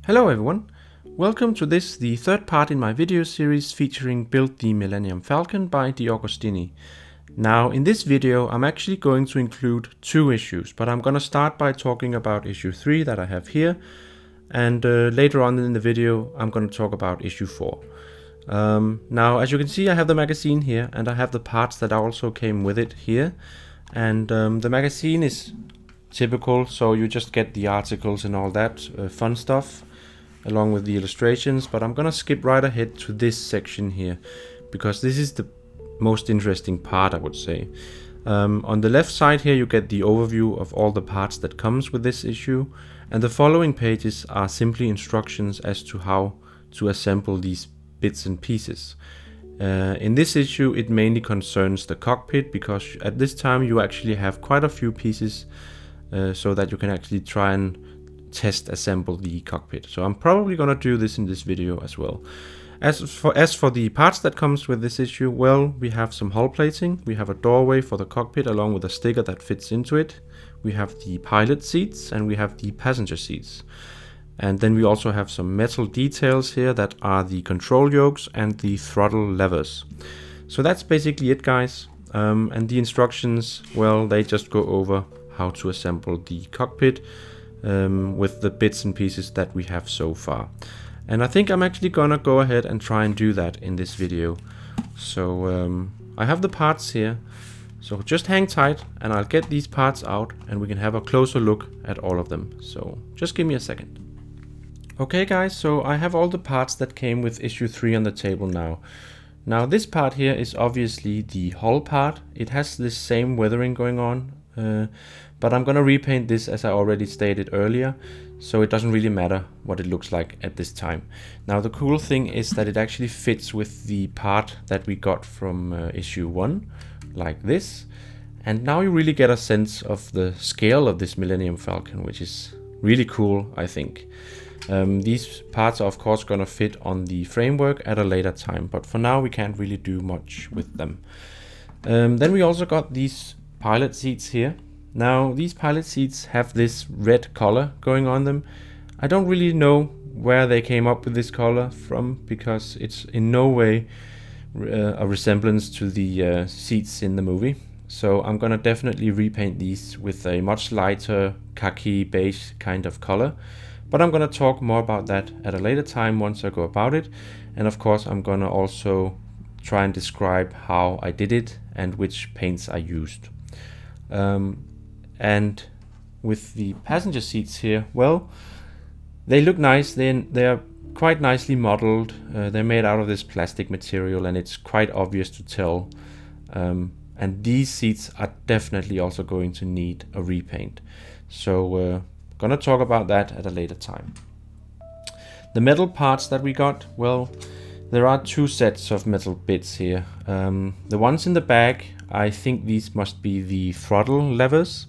Hello everyone, welcome to this, the third part in my video series featuring Build the Millennium Falcon by Agostini. Now in this video I'm actually going to include two issues, but I'm going to start by talking about issue 3 that I have here, and later on in the video I'm going to talk about issue 4. Now as you can see I have the magazine here and I have the parts that also came with it here, and the magazine is typical, so you just get the articles and all that fun stuff along with the illustrations, but I'm gonna skip right ahead to this section here because this is the most interesting part, I would say. On the left side here you get the overview of all the parts that comes with this issue, and the following pages are simply instructions as to how to assemble these bits and pieces. In this issue it mainly concerns the cockpit, because at this time you actually have quite a few pieces so that you can actually try and test assemble the cockpit. So I'm probably gonna do this in this video as well. As for the parts that comes with this issue, well, we have some hull plating, we have a doorway for the cockpit along with a sticker that fits into it, we have the pilot seats, and we have the passenger seats. And then we also have some metal details here that are the control yokes and the throttle levers. So that's basically it, guys. And the instructions, well, they just go over how to assemble the cockpit with the bits and pieces that we have so far. And I think I'm actually gonna go ahead and try and do that in this video. So I have the parts here, so just hang tight and I'll get these parts out and we can have a closer look at all of them. So just give me a second. Okay guys, so I have all the parts that came with issue 3 on the table now. Now this part here is obviously the hull part. It has this same weathering going on, but I'm gonna repaint this as I already stated earlier, so it doesn't really matter what it looks like at this time. Now the cool thing is that it actually fits with the part that we got from issue 1, like this. And now you really get a sense of the scale of this Millennium Falcon, which is really cool, I think. These parts are of course gonna fit on the framework at a later time, but for now we can't really do much with them. Then we also got these pilot seats here. Now these pilot seats have this red color going on them. I don't really know where they came up with this color from, because it's in no way a resemblance to the seats in the movie. So I'm gonna definitely repaint these with a much lighter khaki beige kind of color. But I'm gonna talk more about that at a later time once I go about it. And of course I'm gonna also try and describe how I did it and which paints I used. And with the passenger seats here, well, they look nice. They're quite nicely modeled. They're made out of this plastic material and it's quite obvious to tell. And these seats are definitely also going to need a repaint. So gonna talk about that at a later time. The metal parts that we got, well, there are two sets of metal bits here. The ones in the back, I think these must be the throttle levers,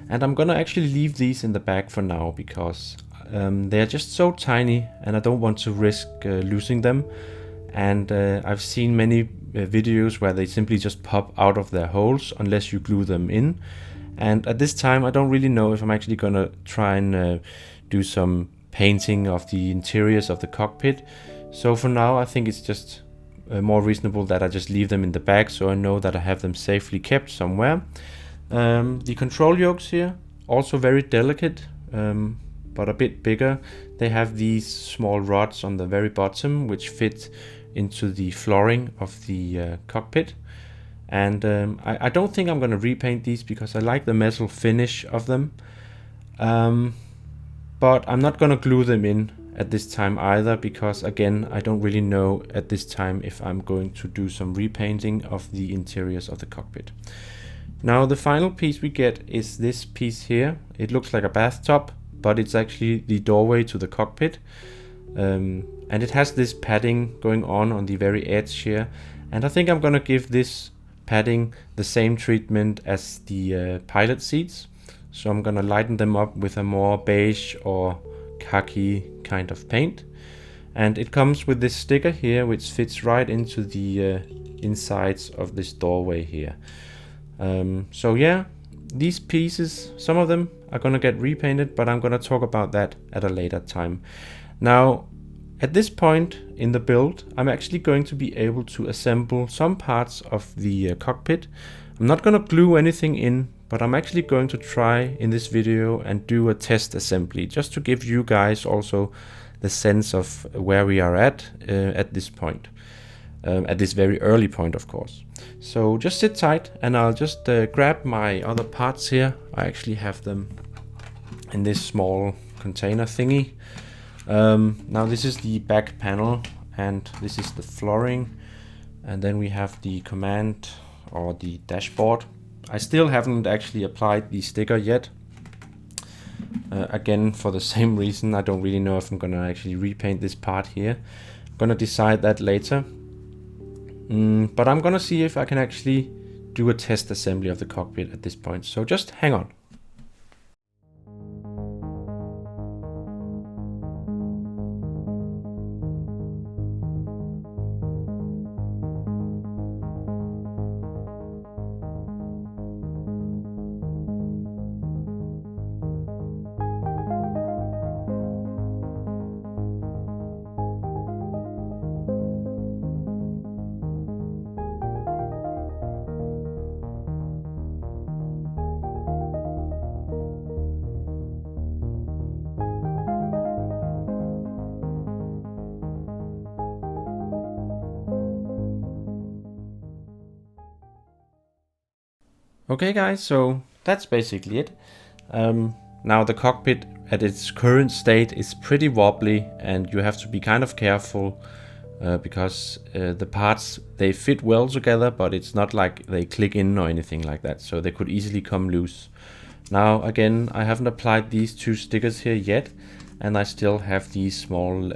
and I'm gonna actually leave these in the back for now because they're just so tiny and I don't want to risk losing them. And I've seen many videos where they simply just pop out of their holes unless you glue them in. And at this time I don't really know if I'm actually gonna try and do some painting of the interiors of the cockpit. So for now I think it's just more reasonable that I just leave them in the bag, so I know that I have them safely kept somewhere. The control yokes here, also very delicate, but a bit bigger. They have these small rods on the very bottom which fit into the flooring of the cockpit. And I don't think I'm going to repaint these because I like the metal finish of them. But I'm not going to glue them in at this time either, because again I don't really know at this time if I'm going to do some repainting of the interiors of the cockpit. Now the final piece we get is this piece here. It looks like a bathtub, but it's actually the doorway to the cockpit. And it has this padding going on the very edge here, and I think I'm gonna give this padding the same treatment as the pilot seats. So I'm gonna lighten them up with a more beige or khaki kind of paint. And it comes with this sticker here which fits right into the insides of this doorway here. So yeah, these pieces, some of them are gonna get repainted, but I'm gonna talk about that at a later time. Now, at this point in the build, I'm actually going to be able to assemble some parts of the cockpit. I'm not going to glue anything in, but I'm actually going to try in this video and do a test assembly, just to give you guys also the sense of where we are at this point, at this very early point, of course. So just sit tight and I'll just grab my other parts here. I actually have them in this small container thingy. Now this is the back panel and this is the flooring, and then we have the command or the dashboard. I still haven't actually applied the sticker yet. Again, for the same reason, I don't really know if I'm gonna actually repaint this part here. I'm gonna decide that later. But I'm gonna see if I can actually do a test assembly of the cockpit at this point. So just hang on. Okay guys, so that's basically it. Now the cockpit at its current state is pretty wobbly and you have to be kind of careful because the parts, they fit well together, but it's not like they click in or anything like that, so they could easily come loose. Now again, I haven't applied these two stickers here yet, and I still have these small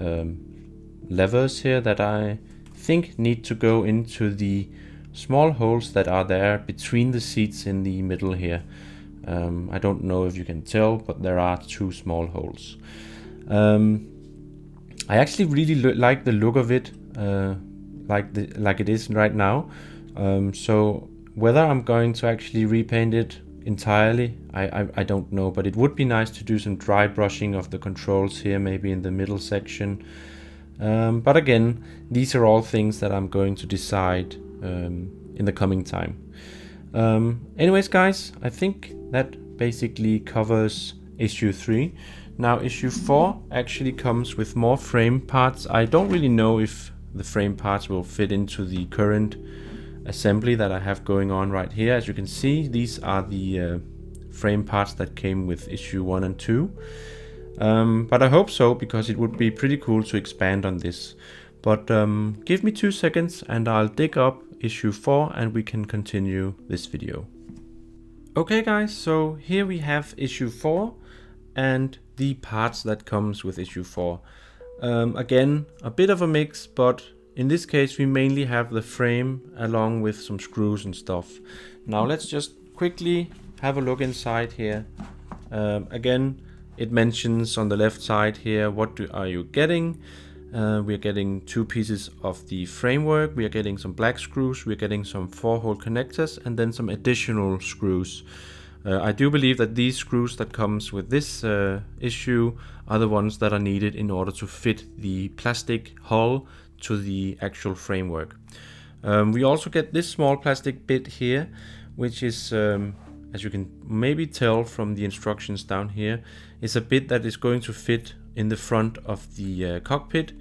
levers here that I think need to go into the small holes that are there between the seats in the middle here. I don't know if you can tell, but there are two small holes. I actually really like the look of it, like it is right now. So whether I'm going to actually repaint it entirely, I don't know, but it would be nice to do some dry brushing of the controls here, maybe in the middle section. But again, these are all things that I'm going to decide in the coming time. Anyways guys, I think that basically covers issue 3. Now issue 4 actually comes with more frame parts. I don't really know if the frame parts will fit into the current assembly that I have going on right here. As you can see, these are the frame parts that came with issue 1 and 2. But I hope so, because it would be pretty cool to expand on this. But give me 2 seconds and I'll dig up issue 4 and we can continue this video. Okay guys, so here we have issue 4 and the parts that comes with issue 4. Again, a bit of a mix, but in this case we mainly have the frame along with some screws and stuff. Now let's just quickly have a look inside here. Again, it mentions on the left side here, what are you getting? We are getting 2 pieces of the framework, we are getting some black screws, we are getting some 4-hole connectors, and then some additional screws. I do believe that these screws that comes with this issue are the ones that are needed in order to fit the plastic hull to the actual framework. We also get this small plastic bit here, which is, as you can maybe tell from the instructions down here, is a bit that is going to fit in the front of the cockpit,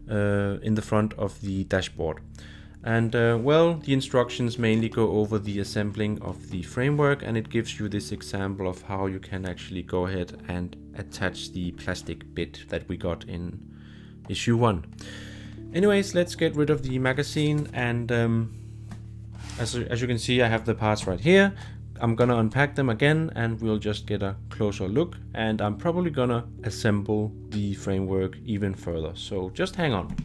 in the front of the dashboard. And well, the instructions mainly go over the assembling of the framework, and it gives you this example of how you can actually go ahead and attach the plastic bit that we got in issue 1. Anyways, let's get rid of the magazine, and as you can see, I have the parts right here. I'm gonna unpack them again and we'll just get a closer look, and I'm probably gonna assemble the framework even further, so just hang on.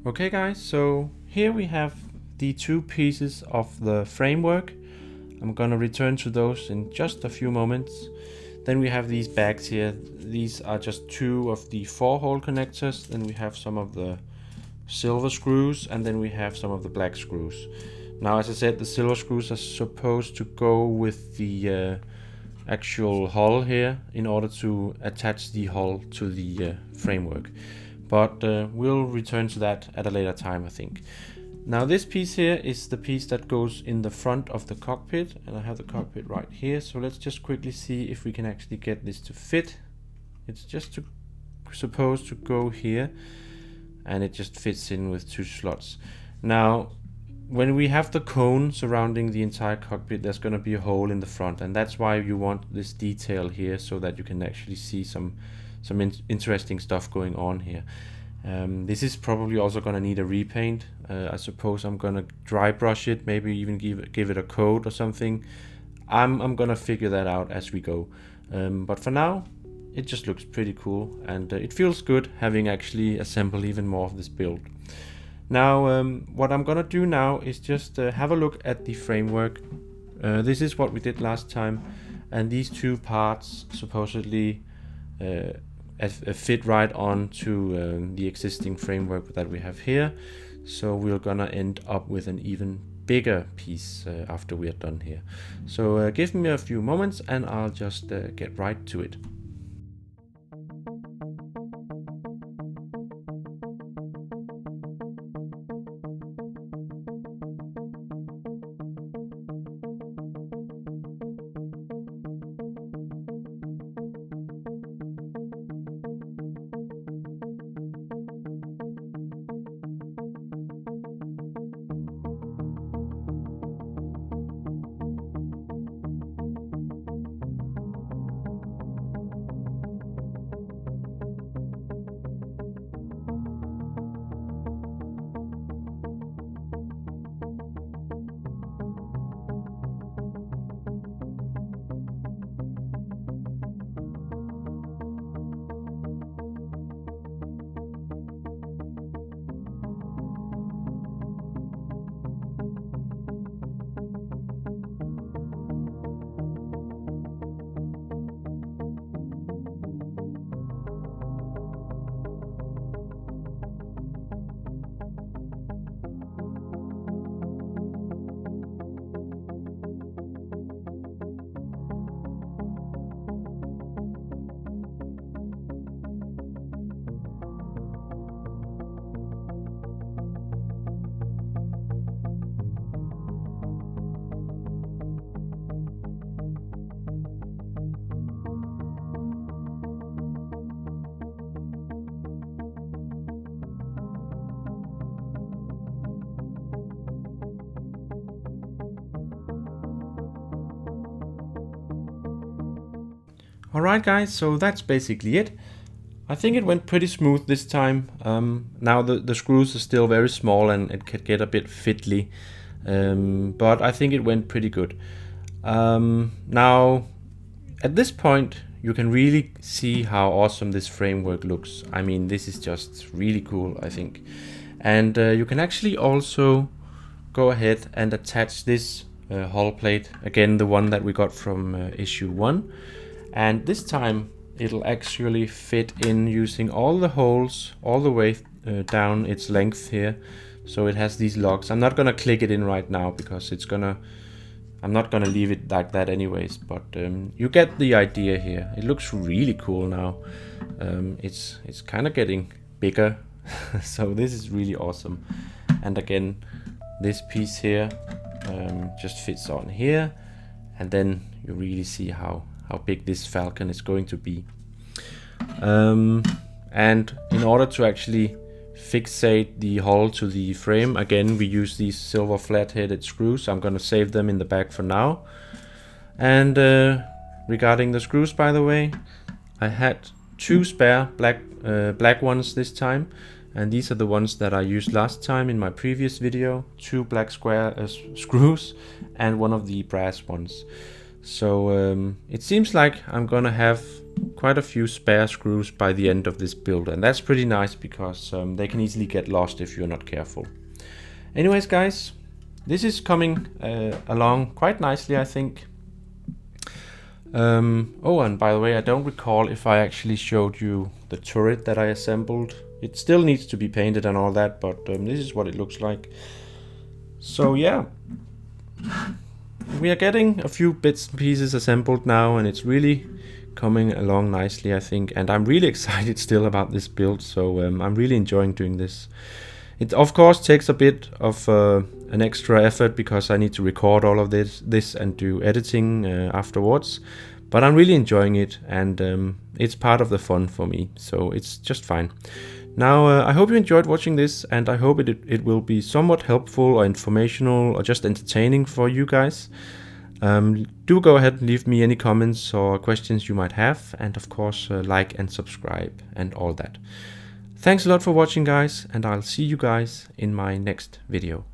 Okay guys, so here we have the 2 pieces of the framework. I'm gonna return to those in just a few moments. Then we have these bags here. These are just 2 of the 4-hole connectors. Then we have some of the silver screws, and then we have some of the black screws. Now, as I said, the silver screws are supposed to go with the actual hull here in order to attach the hull to the framework. But we'll return to that at a later time, I think. Now this piece here is the piece that goes in the front of the cockpit, and I have the cockpit right here. So let's just quickly see if we can actually get this to fit. It's just supposed to go here, and it just fits in with 2 slots. Now when we have the cone surrounding the entire cockpit, there's going to be a hole in the front, and that's why you want this detail here, so that you can actually see some interesting stuff going on here. This is probably also going to need a repaint. I suppose I'm going to dry brush it, maybe even give it a coat or something. I'm going to figure that out as we go. But for now, it just looks pretty cool, and it feels good having actually assembled even more of this build. Now, what I'm going to do now is just have a look at the framework. This is what we did last time, and these 2 parts supposedly fit right on to the existing framework that we have here. So we're gonna end up with an even bigger piece after we are done here. So give me a few moments and I'll just get right to it. Alright guys, so that's basically it. I think it went pretty smooth this time. Now the screws are still very small and it could get a bit fiddly, but I think it went pretty good. Now at this point you can really see how awesome this framework looks. I mean, this is just really cool, I think. And you can actually also go ahead and attach this hull plate, again the one that we got from issue 1. And this time it'll actually fit in using all the holes all the way down its length here. So it has these locks. I'm not gonna click it in right now because I'm not gonna leave it like that anyways, but you get the idea here. It looks really cool now. It's kind of getting bigger, so this is really awesome. And again, this piece here just fits on here, and then you really see how big this Falcon is going to be. And in order to actually fixate the hull to the frame, again we use these silver flat-headed screws. I'm going to save them in the bag for now. And regarding the screws, by the way, I had 2 spare black ones this time, and these are the ones that I used last time in my previous video. 2 black square screws and one of the brass ones. So it seems like I'm gonna have quite a few spare screws by the end of this build, and that's pretty nice because they can easily get lost if you're not careful. Anyways guys, this is coming along quite nicely, I think. Oh, and by the way, I don't recall if I actually showed you the turret that I assembled. It still needs to be painted and all that, but this is what it looks like. So yeah, we are getting a few bits and pieces assembled now, and it's really coming along nicely, I think. And I'm really excited still about this build, so I'm really enjoying doing this. It of course takes a bit of an extra effort because I need to record all of this and do editing afterwards. But I'm really enjoying it, and it's part of the fun for me, so it's just fine. Now, I hope you enjoyed watching this, and I hope it will be somewhat helpful or informational or just entertaining for you guys. Do go ahead and leave me any comments or questions you might have, and of course like and subscribe and all that. Thanks a lot for watching, guys, and I'll see you guys in my next video.